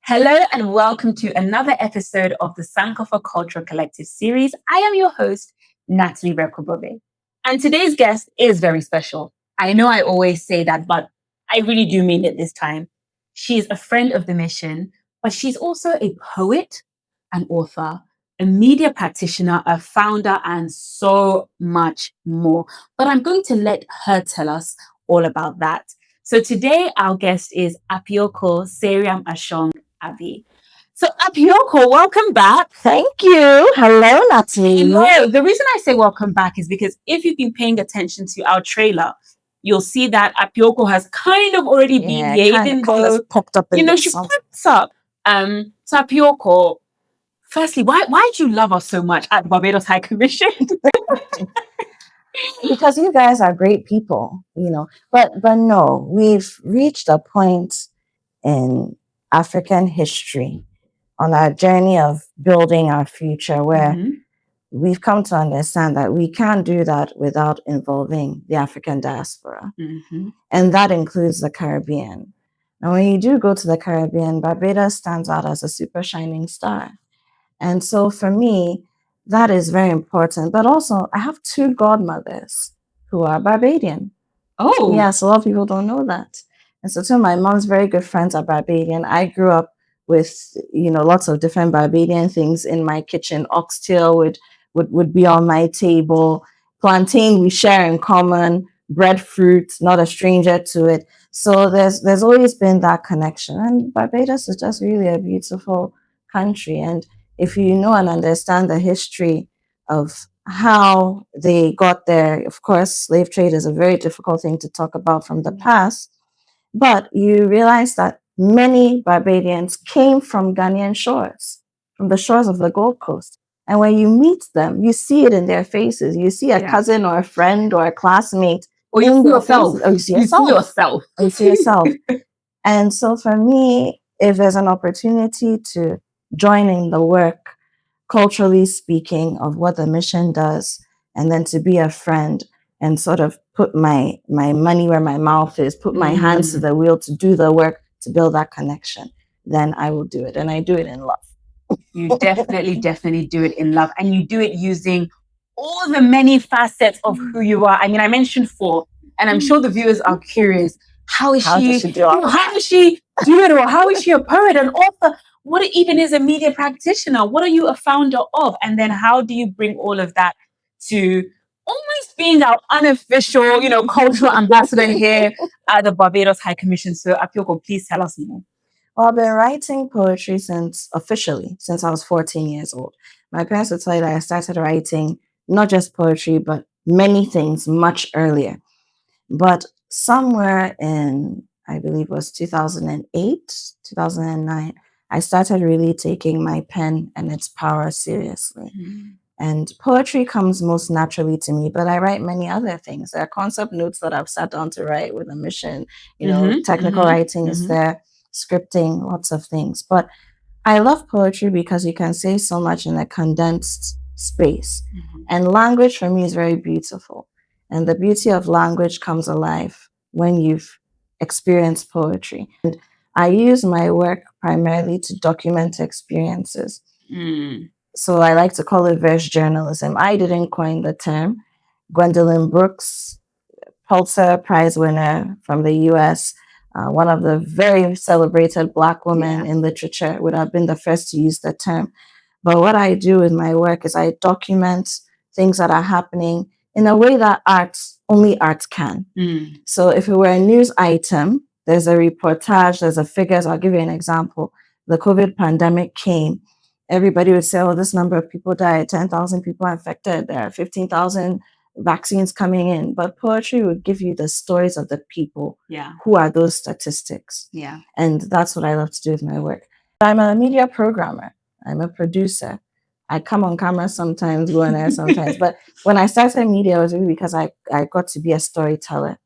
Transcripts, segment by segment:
Hello and welcome to another episode of the Sankofa Cultural Collective series. I am your host, Natalie. And today's guest is very special. I know I always say that, but I really do mean it this time. She is a friend of the mission, but she's also a poet, an author, a media practitioner, a founder, and so much more. But I'm going to let her tell us all about that. So today, our guest is Apiorkor Seyiram Ashong Abbey. So Apiorkor, welcome back. Thank you. Hello, Natalie. Hello. The reason I say welcome back is because if you've been paying attention to our trailer, you'll see that Apiorkor has kind of already been here, even though popped up. she pops up. So Apiorkor, firstly, why do you love us so much at the Barbados High Commission? Because you guys are great people, But no, we've reached a point in African history on our journey of building our future where we've come to understand that we can't do that without involving the African diaspora. And that includes the Caribbean. And when you do go to the Caribbean, Barbados stands out as a super shining star. And so for me, that is very important. But also, I have two godmothers who are Barbadian. Oh. Yes, a lot of people don't know that. And so two of my mom's very good friends are Barbadian. I grew up with, lots of different Barbadian things in my kitchen. Oxtail would be on my table. Plantain we share in common. Breadfruit, not a stranger to it. So there's always been that connection. And Barbados is just really a beautiful country. And if you know and understand the history of how they got there, of course, slave trade is a very difficult thing to talk about from the past, but you realize that many Barbadians came from Ghanaian shores, from the shores of the Gold Coast. And when you meet them, you see it in their faces. You see a cousin or a friend or a classmate. Or you see yourself. You see yourself. You see yourself. And so for me, if there's an opportunity to join in the work, culturally speaking, of what the mission does, and then to be a friend and sort of put my money where my mouth is, put my hands to the wheel to do the work, to build that connection, then I will do it. And I do it in love. You definitely do it in love. And you do it using all the many facets of who you are. I mean, I mentioned 4, and I'm sure the viewers are curious. How is she do it? Or how is she a poet, an author? What even is a media practitioner? What are you a founder of? And then how do you bring all of that to almost being our unofficial, cultural ambassador here at the Barbados High Commission? So Apiorkor, please tell us more. Well, I've been writing poetry since I was 14 years old. My parents would tell you that I started writing not just poetry, but many things much earlier. But somewhere in, I believe it was 2008, 2009, I started really taking my pen and its power seriously. And poetry comes most naturally to me, but I write many other things. There are concept notes that I've sat down to write with a mission. Technical writing is there, scripting, lots of things. But I love poetry because you can say so much in a condensed space. And language for me is very beautiful. And the beauty of language comes alive when you've experienced poetry. And I use my work primarily to document experiences. So I like to call it verse journalism. I didn't coin the term. Gwendolyn Brooks, Pulitzer Prize winner from the US, one of the very celebrated Black women in literature, would have been the first to use the term. But what I do with my work is I document things that are happening in a way that only art can. So if it were a news item, there's a reportage, there's a figures. I'll give you an example. The COVID pandemic came. Everybody would say, oh, this number of people died, 10,000 people infected, there are 15,000 vaccines coming in. But poetry would give you the stories of the people who are those statistics. And that's what I love to do with my work. I'm a media programmer. I'm a producer. I come on camera sometimes, go on air sometimes. But when I started media, it was really because I got to be a storyteller.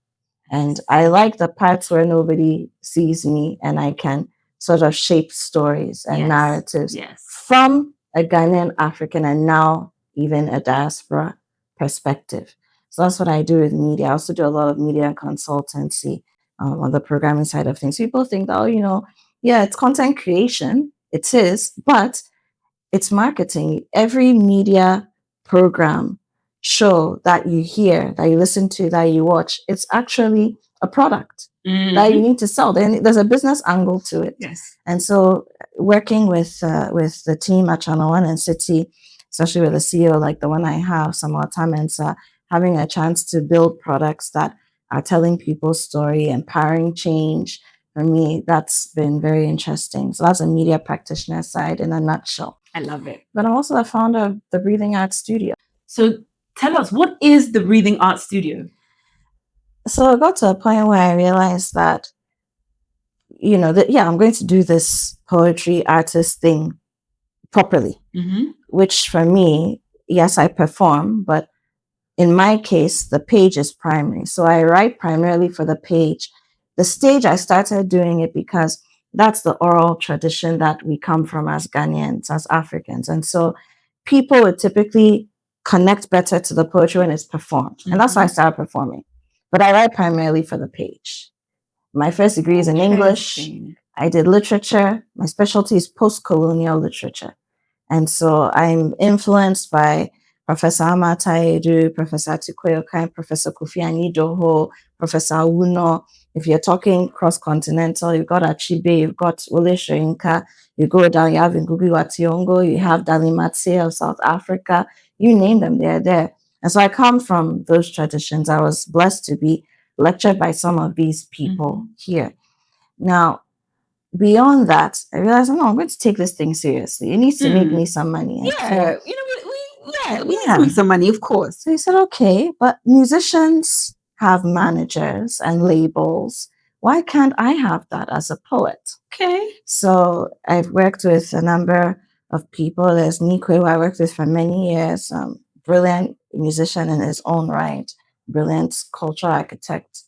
And I like the parts where nobody sees me and I can sort of shape stories and narratives from a Ghanaian African and now even a diaspora perspective. So that's what I do with media. I also do a lot of media consultancy on the programming side of things. People think that, Yeah, it's content creation. It is, but it's marketing. Every media program, show that you hear, that you listen to, that you watch, it's actually a product that you need to sell. Then there's a business angle to it. Yes. And so working with the team at Channel One and City, especially with a CEO like the one I have, Samuel Tamensa, having a chance to build products that are telling people's story, empowering change. For me, that's been very interesting. So that's a media practitioner side in a nutshell. I love it. But I'm also the founder of the Breathing Art Studio. So tell us, what is the Breathing Art Studio? So I got to a point where I realized that, I'm going to do this poetry artist thing properly, which for me, yes, I perform, but in my case, the page is primary. So I write primarily for the page. The stage, I started doing it because that's the oral tradition that we come from as Ghanaians, as Africans. And so people would typically connect better to the poetry when it's performed. And that's why I started performing. But I write primarily for the page. My first degree is in English. I did literature. My specialty is post-colonial literature. And so I'm influenced by Professor Amata Edu, Professor Atukoyokai, Professor Kofi Anidoho, Professor Uno. If you're talking cross-continental, you've got Achibe, you've got Wole Soyinka, you go down, you have Ngugi wa Thiong'o, you have Dali Matse of South Africa, you name them, they're there. And so I come from those traditions. I was blessed to be lectured by some of these people here. Now, beyond that, I realized, no, I'm going to take this thing seriously. It needs to make me some money. We need to make some money, of course. So he said, okay, but musicians have managers and labels. Why can't I have that as a poet? Okay. So I've worked with a number of people. There's Nikwe, who I worked with for many years, brilliant musician in his own right, brilliant cultural architect.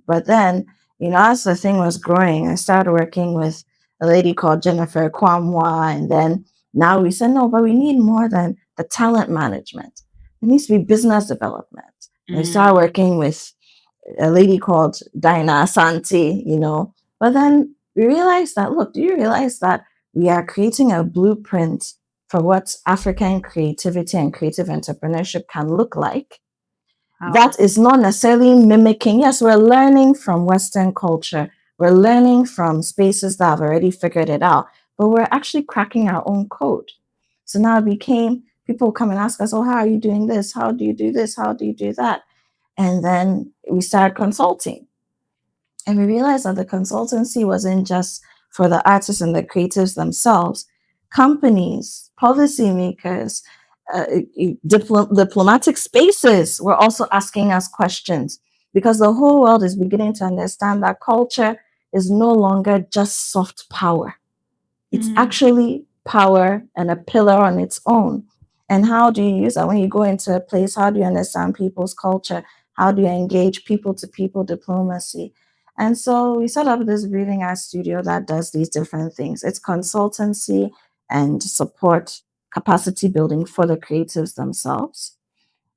But then, as the thing was growing, I started working with a lady called Jennifer Kwamwa. And then now we said, no, but we need more than the talent management. It needs to be business development. And we started working with a lady called Dinah Asante, But then we realized that, look, do you realize that we are creating a blueprint for what African creativity and creative entrepreneurship can look like? That is not necessarily mimicking. Yes, we're learning from Western culture. We're learning from spaces that have already figured it out, but we're actually cracking our own code. So now it became people come and ask us, oh, how are you doing this? How do you do this? How do you do that? And then we started consulting. And we realized that the consultancy wasn't just for the artists and the creatives themselves. Companies, policymakers, diplomatic spaces were also asking us questions, because the whole world is beginning to understand that culture is no longer just soft power. It's actually power and a pillar on its own. And how do you use that? When you go into a place, how do you understand people's culture? How do you engage people-to-people diplomacy? And so we set up this Breathing Art Studio that does these different things. It's consultancy and support, capacity building for the creatives themselves.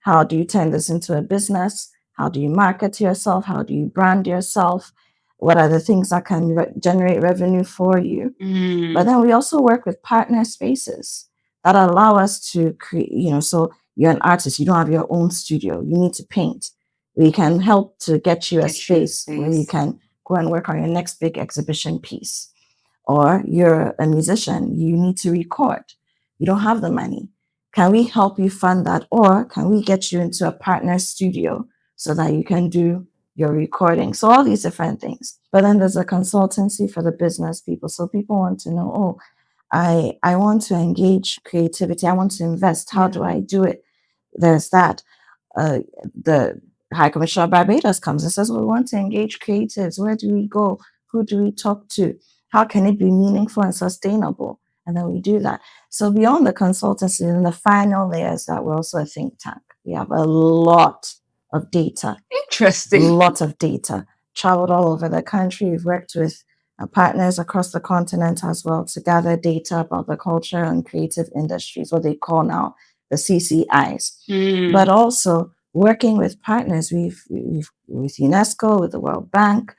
How do you turn this into a business? How do you market yourself? How do you brand yourself? What are the things that can generate revenue for you? But then we also work with partner spaces that allow us to create, so you're an artist, you don't have your own studio, you need to paint. We can help to get you a space where you can go and work on your next big exhibition piece. Or you're a musician, you need to record, you don't have the money. Can we help you fund that? Or can we get you into a partner studio so that you can do your recording? So all these different things. But then there's a consultancy for the business people. So people want to know, oh, I want to engage creativity. I want to invest. How do I do it? There's that. The High Commissioner of Barbados comes and says, well, we want to engage creatives. Where do we go? Who do we talk to? How can it be meaningful and sustainable? And then we do that. So beyond the consultancy, and the final layer is that we're also a think tank. We have a lot of data. Interesting. A lot of data. Traveled all over the country. We've worked with partners across the continent as well to gather data about the culture and creative industries, what they call now the CCIs. But also working with partners. We've with UNESCO, with the World Bank,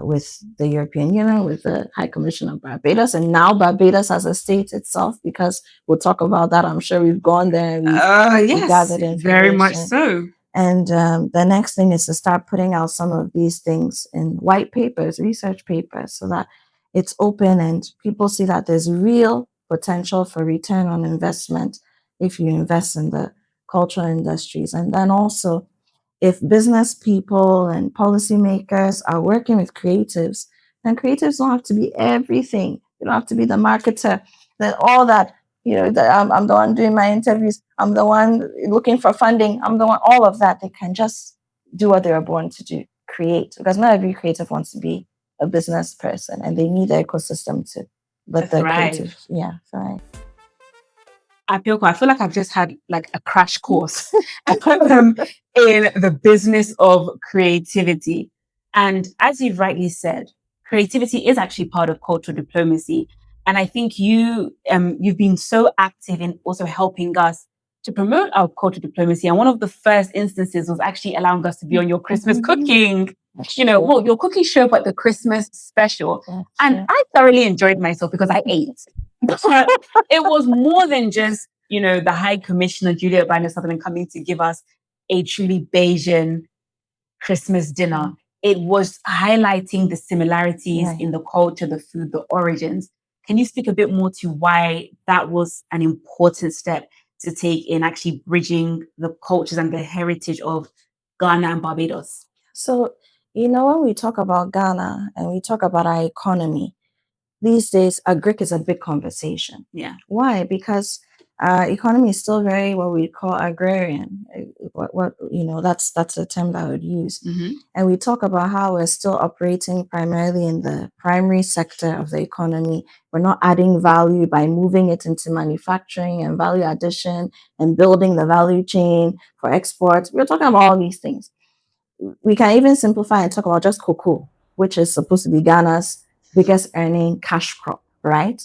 with the European Union, with the High Commission of Barbados, and now Barbados as a state itself, because we'll talk about that. I'm sure we've gone there and we've gathered information. Very much so. And the next thing is to start putting out some of these things in white papers, research papers, so that it's open and people see that there's real potential for return on investment if you invest in the cultural industries. And then also, if business people and policymakers are working with creatives, then creatives don't have to be everything. You don't have to be the marketer, that all that, I'm the one doing my interviews, I'm the one looking for funding, I'm the one, all of that. They can just do what they were born to do, create, because not every creative wants to be a business person, and they need the ecosystem to let the creative thrive. Apiorkor, I feel like I've just had like a crash course in the business of creativity. And as you've rightly said, creativity is actually part of cultural diplomacy. And I think you've been so active in also helping us to promote our cultural diplomacy. And one of the first instances was actually allowing us to be on your Christmas cooking, your cooking show, but the Christmas special. And I thoroughly enjoyed myself because I ate. But it was more than just, the High Commissioner, Juliet Sutherland, coming to give us a truly Bayesian Christmas dinner. It was highlighting the similarities in the culture, the food, the origins. Can you speak a bit more to why that was an important step to take in actually bridging the cultures and the heritage of Ghana and Barbados? So, when we talk about Ghana and we talk about our economy, these days, Greek is a big conversation. Yeah. Why? Because our economy is still very what we call agrarian. That's a term that I would use. Mm-hmm. And we talk about how we're still operating primarily in the primary sector of the economy. We're not adding value by moving it into manufacturing and value addition and building the value chain for exports. We're talking about all these things. We can even simplify and talk about just cocoa, which is supposed to be Ghana's biggest earning cash crop, right?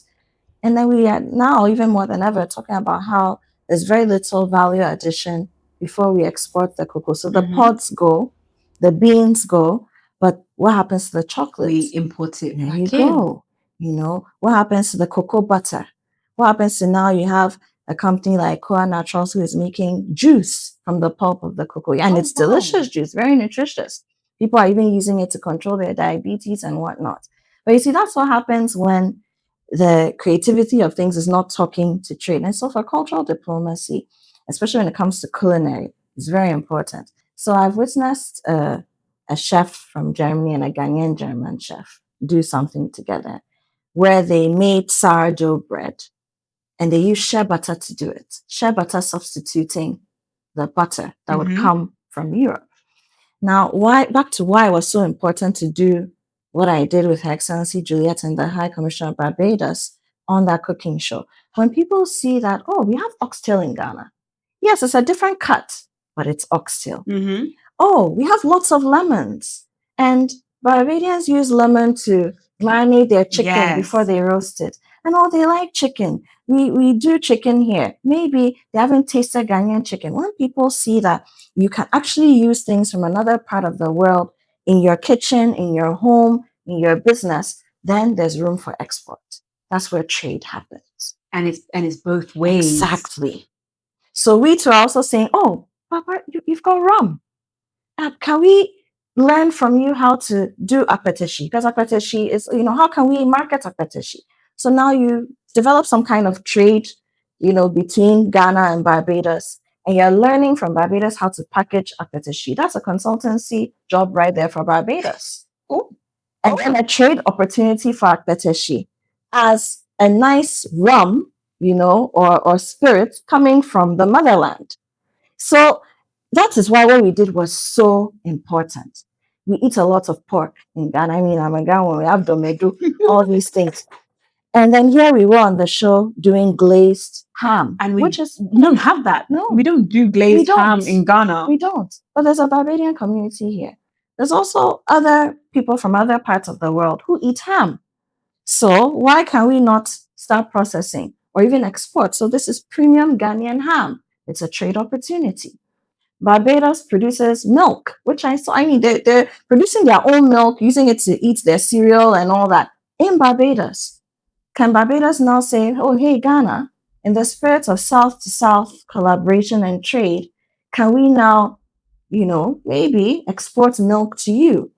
And then we are now, even more than ever, talking about how there's very little value addition before we export the cocoa. So the pods go, the beans go, but what happens to the chocolate? We import it. There you go. What happens to the cocoa butter? What happens to now you have a company like Koa Naturals who is making juice from the pulp of the cocoa. And it's delicious juice, very nutritious. People are even using it to control their diabetes and whatnot. But you see, that's what happens when the creativity of things is not talking to trade. And so for cultural diplomacy, especially when it comes to culinary, it's very important. So I've witnessed a chef from Germany and a Ghanaian German chef do something together where they made sourdough bread and they used shea butter to do it. Shea butter substituting the butter that would come from Europe. Now, back to why it was so important to do what I did with Her Excellency Juliet and the High Commissioner of Barbados on that cooking show. When people see that, we have oxtail in Ghana. Yes, it's a different cut, but it's oxtail. Mm-hmm. Oh, we have lots of lemons. And Barbadians use lemon to marinate their chicken before they roast it. And they like chicken. We do chicken here. Maybe they haven't tasted Ghanaian chicken. When people see that you can actually use things from another part of the world in your kitchen, in your home, in your business, then there's room for export. That's where trade happens. And it's both ways. Exactly. So we too are also saying, Papa, you've got rum. Can we learn from you how to do akpetishi? Because akpetishi is, how can we market akpetishi? So now you develop some kind of trade, between Ghana and Barbados, and you're learning from Barbados how to package akpetishi. That's a consultancy job right there for Barbados. And then a trade opportunity for akpetishi as a nice rum, or spirit coming from the motherland. So that is why what we did was so important. We eat a lot of pork in Ghana. I mean, I'm a Ghanaian, we have domedu, all these things. And then here we were on the show doing glazed ham. And we don't have that. No. We don't do glazed ham in Ghana. We don't. But there's a Barbadian community here. There's also other people from other parts of the world who eat ham. So why can we not start processing or even export? So this is premium Ghanaian ham. It's a trade opportunity. Barbados produces milk, which I saw. I mean, they're producing their own milk, using it to eat their cereal and all that in Barbados. Can Barbados now say, oh, hey, Ghana, in the spirit of South to South collaboration and trade, can we now, maybe export milk to you?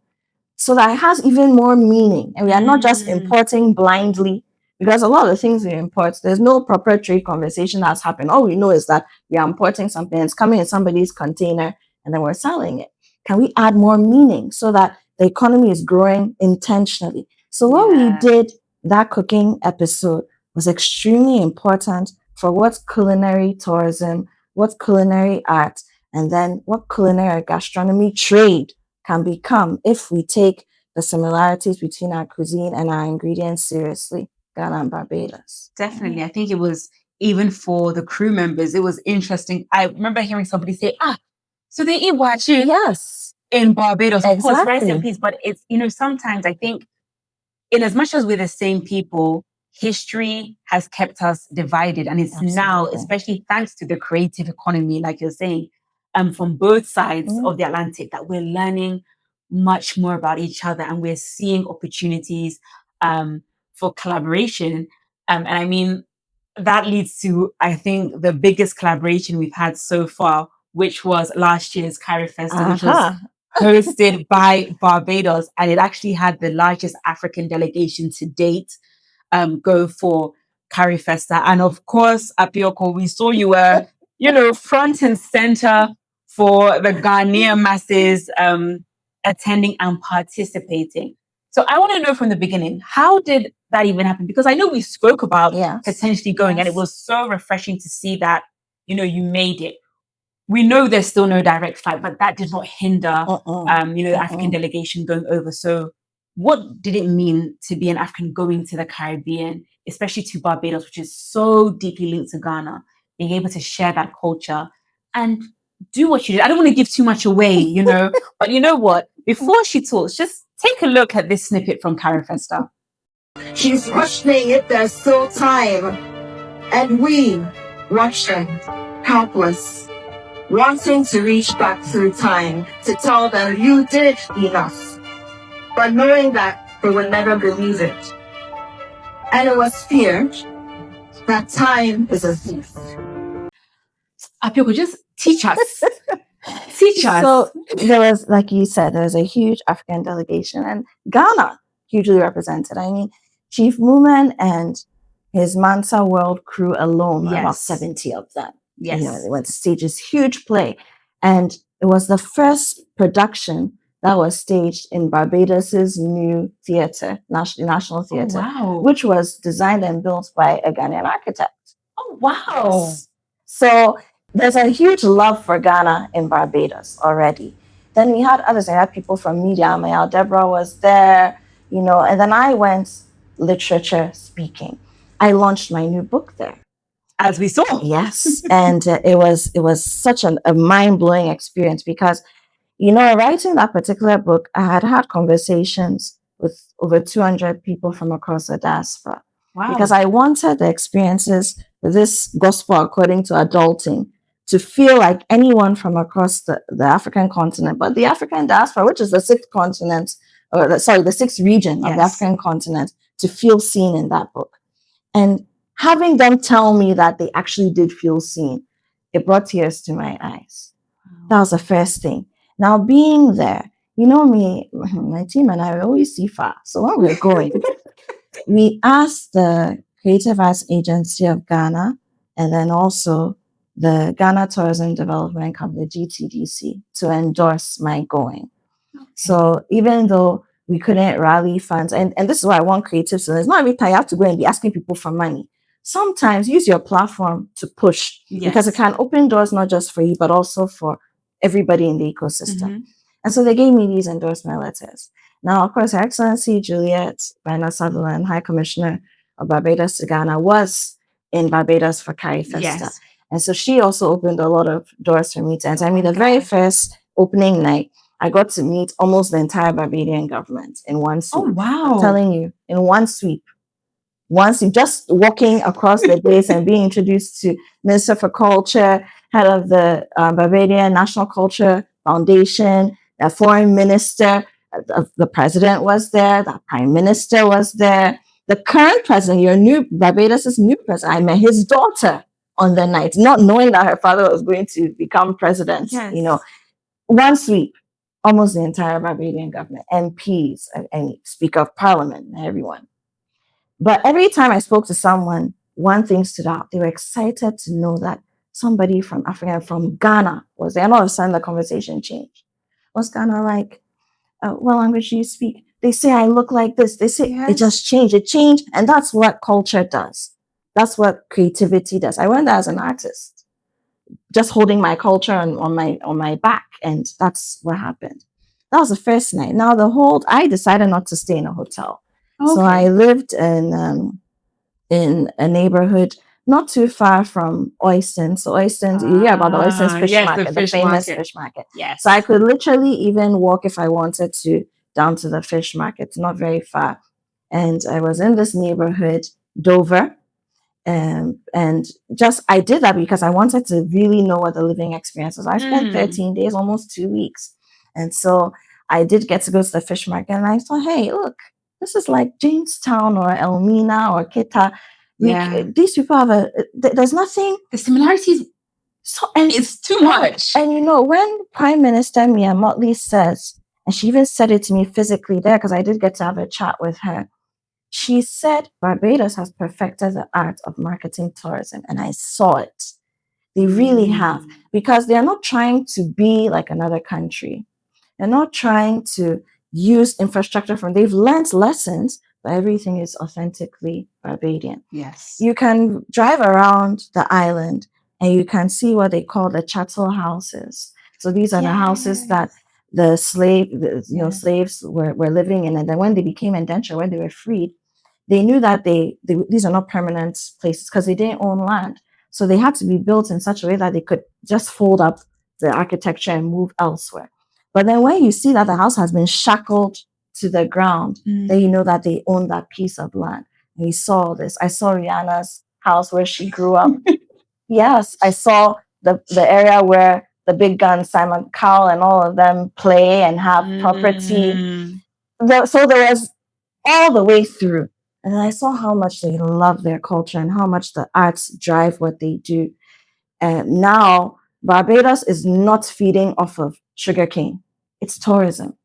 So that it has even more meaning. And we are not just importing blindly, because a lot of the things we import, there's no proper trade conversation that's happened. All we know is that we are importing something, it's coming in somebody's container, and then we're selling it. Can we add more meaning so that the economy is growing intentionally? So what we did, that cooking episode, was extremely important for what's culinary tourism, what's culinary art, and then what culinary gastronomy trade can become if we take the similarities between our cuisine and our ingredients seriously. Ghana and Barbados. Definitely. I think it was, even for the crew members, it was interesting. I remember hearing somebody say, so they eat wachi Yes. in Barbados. Of course, rice Exactly. and peas, but it's, sometimes I think, in as much as we're the same people, history has kept us divided. And it's now, Absolutely. especially thanks to the creative economy, like you're saying, from both sides of the Atlantic, that we're learning much more about each other, and we're seeing opportunities for collaboration. And I mean, that leads to, I think, the biggest collaboration we've had so far, which was last year's Carry Festival, which was hosted by Barbados, and it actually had the largest African delegation to date go for Carry Festa. And of course, Apiorkor, we saw you were, front and center for the Ghanaian masses attending and participating. So I want to know from the beginning, how did that even happen? Because I know we spoke about potentially going, and it was so refreshing to see that, you made it. We know there's still no direct flight, but that did not hinder, the African delegation going over. So what did it mean to be an African going to the Caribbean, especially to Barbados, which is so deeply linked to Ghana, being able to share that culture and do what you did? I don't want to give too much away, but you know what? Before she talks, just take a look at this snippet from Carry Festa. She's questioning if there's still time, and we, watching, helpless, wanting to reach back through time to tell them you did enough, but knowing that they would never believe it. And it was fear that time is a thief. Apiorkor, just teach us. Teach us. So there was, like you said, there was a huge African delegation, and Ghana hugely represented. I mean, Chief Mooman and his Mansa World crew alone, about 70 of them. Yes. They went to stage this huge play. And it was the first production that was staged in Barbados's new theater, National Theater, which was designed and built by a Ghanaian architect. Oh, wow. Yes. So there's a huge love for Ghana in Barbados already. Then we had others. I had people from media. Mayal Deborah was there, and then I went literature speaking. I launched my new book there. As we saw. Yes. And it was such a mind-blowing experience because, writing that particular book, I had conversations with over 200 people from across the diaspora. Wow. Because I wanted the experiences with this gospel according to adulting to feel like anyone from across the African continent, but the African diaspora, which is the sixth continent, the sixth region of the African continent, to feel seen in that book. And having them tell me that they actually did feel seen, it brought tears to my eyes. That was the first thing. Now, being there, me, my team and I always see far. So when we're going, we asked the Creative Arts Agency of Ghana and then also the Ghana Tourism Development Company, GTDC, to endorse my going. Okay. So even though we couldn't rally funds, and this is why I want creatives, so it's not every time you have to go and be asking people for money. Sometimes use your platform to push, because it can open doors not just for you, but also for everybody in the ecosystem. And so they gave me these endorsement letters. Now, of course, Her Excellency Juliet Bynner Sutherland, High Commissioner of Barbados to Ghana, was in Barbados for Carry Festa. And so she also opened a lot of doors for me to enter. I mean, the very first opening night, I got to meet almost the entire Barbadian government in one sweep. Oh, wow. I'm telling you, in one sweep. once you just walking across the days and being introduced to Minister for Culture, head of the Barbadian National Culture Foundation, the foreign minister, the president was there, the prime minister was there, the current president, Barbados' new president. I met his daughter on the night, not knowing that her father was going to become president. Yes. One sweep, almost the entire Barbadian government, MPs, and Speaker of Parliament, and everyone. But every time I spoke to someone, one thing stood out. They were excited to know that somebody from Africa, from Ghana, was there. And all of a sudden, the conversation changed. What's Ghana like? What language do you speak? They say I look like this. They say It just changed. It changed. And that's what culture does. That's what creativity does. I went there as an artist, just holding my culture on my back. And that's what happened. That was the first night. Now I decided not to stay in a hotel. Okay. So I lived in a neighborhood not too far from Oyston. So Oyston, you hear about the Oyston's fish market, the famous fish market. Yes. So I could literally even walk if I wanted to down to the fish market, not very far. And I was in this neighborhood, Dover. And just I did that because I wanted to really know what the living experience was. I spent 13 days, almost 2 weeks. And so I did get to go to the fish market, and I thought, hey, look, this is like Jamestown or Elmina or Kita. These people have there's nothing. The similarities, and it's too much. And when Prime Minister Mia Motley says, and she even said it to me physically there, because I did get to have a chat with her. She said Barbados has perfected the art of marketing tourism, and I saw it. They really have, because they are not trying to be like another country. They're not trying to use infrastructure they've learned lessons, but everything is authentically Barbadian. Yes. You can drive around the island and you can see what they call the chattel houses. So these are the houses that the slaves were living in. And then when they became indentured, when they were freed, they knew that these are not permanent places because they didn't own land. So they had to be built in such a way that they could just fold up the architecture and move elsewhere. But then when you see that the house has been shackled to the ground, then you know that they own that piece of land. And we saw this. I saw Rihanna's house where she grew up. Yes, I saw the area where the big guns, Simon Cowell and all of them play and have property. So there was all the way through. And I saw how much they love their culture and how much the arts drive what they do. And now Barbados is not feeding off of sugarcane. It's tourism.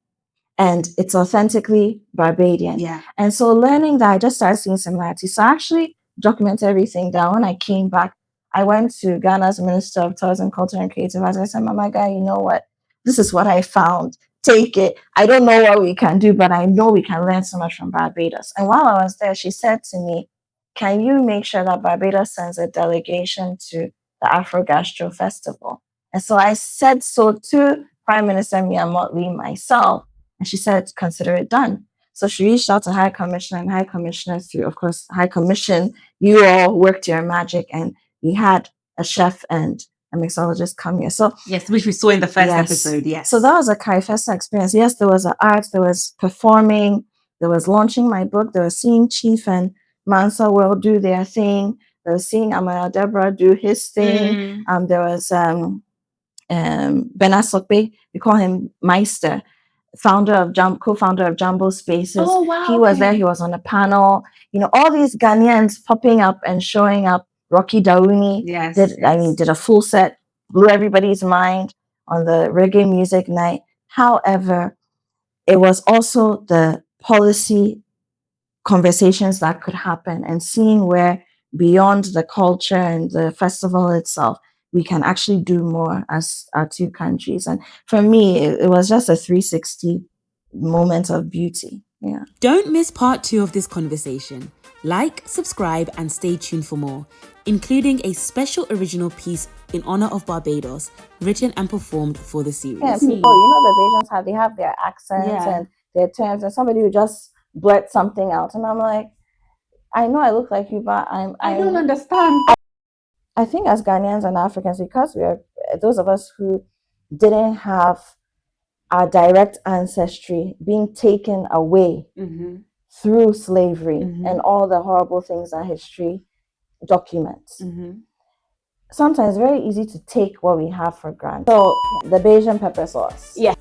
And it's authentically Barbadian. Yeah. And so learning that, I just started seeing similarities. So I actually documented everything down. When I came back, I went to Ghana's Minister of Tourism, Culture and Creative Arts. I said, Mama Guy, you know what? This is what I found. Take it. I don't know what we can do, but I know we can learn so much from Barbados. And while I was there, she said to me, can you make sure that Barbados sends a delegation to the Afro Gastro Festival? And so I said so to Prime Minister Mia Motley myself, and she said, consider it done. So she reached out to High Commissioner, and High Commissioner, through, of course, High Commission, you all worked your magic, and we had a chef and a mixologist come here. So yes, which we saw in the first episode. Yes. So that was a Kaifesta experience. Yes, there was art, there was performing, there was launching my book, there was seeing Chief and Mansa World do their thing, there was seeing Amal Deborah do his thing. There was Benasokbe, we call him Meister, co-founder of Jumbo Spaces. Oh, wow. He was there, he was on a panel. All these Ghanaians popping up and showing up. Rocky Dauni did a full set, blew everybody's mind on the reggae music night. However, it was also the policy conversations that could happen and seeing where beyond the culture and the festival itself, we can actually do more as our two countries. And for me, it was just a 360 moment of beauty. Yeah. Don't miss part 2 of this conversation. Like, subscribe, and stay tuned for more, including a special original piece in honor of Barbados, written and performed for the series. Yeah, people, the Bajans have their accents and their terms, and somebody who just blurt something out, and I'm like, I know I look like you, but I don't understand. I think as Ghanaians and Africans, because we are those of us who didn't have our direct ancestry being taken away through slavery Mhm. and all the horrible things that history documents. Mhm. Sometimes it's very easy to take what we have for granted. So the Bajan pepper sauce. Yes.